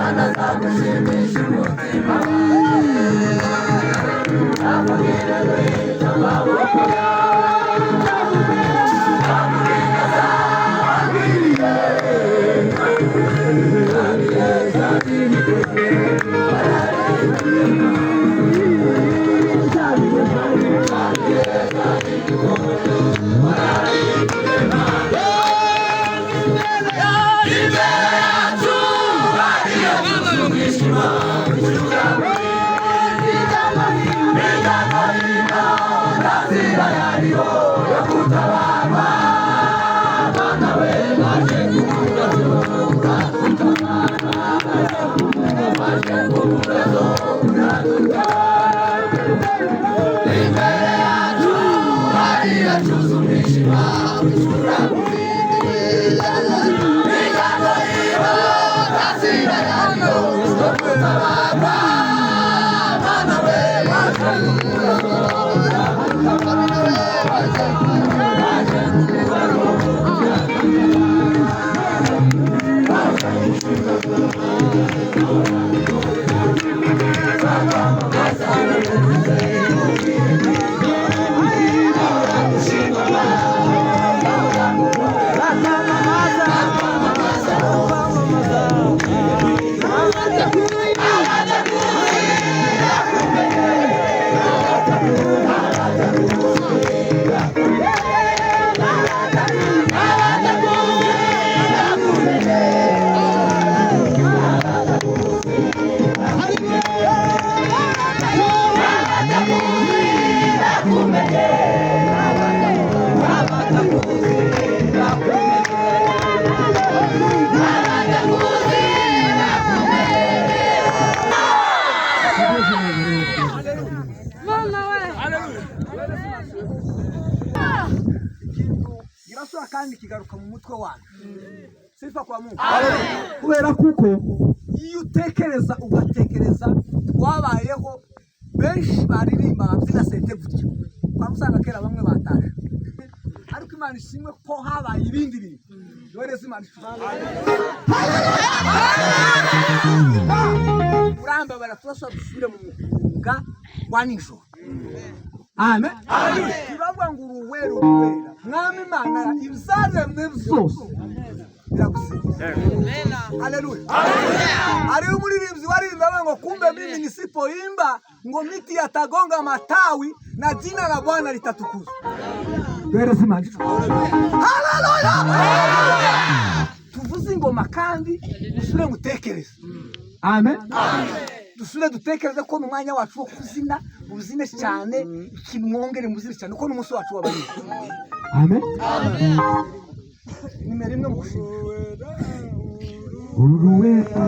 anazamushimisha umutima amugerereza amaboko amugereza akwiriye abiyeza n'ibitege kandi kigaruka mu mutwe wanyu. Sifa kwa Mungu. Kubera kuko iyo utekereza ugatekereza twabayeho benshi baririmba babyina sente gutyo. Bamusanga kera bamwe bataje. Ariko Imana ishimwe ko habaye ibindi bintu. Doreze Imana ishimwe. Uramba baraturasha dusubire mu mukunga wa nijoro. Amen. Amen. Kibavuga ngo uruwera mwami Imana ibizaremwe byose biragusingiza. Amen. Haleluya. Haleluya. Ari umuririmbyi warimba ngo kumbe mimi nisipoimba ngo miti yatagonga matawi na jina la Bwana litatukuzwa. Doreze Imana. Haleluya. Tuvuze ingoma kandi dusubire gutekereza. Amen. Amen. Dusubire dutekereze ko n'umwanya wacu wo kuzina ubuzine cyane kimwongere muzire cyane ko n'umunsi wacu wabaye. Amen. Amen. Nimero imwe mushimira uruwera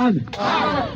Amen.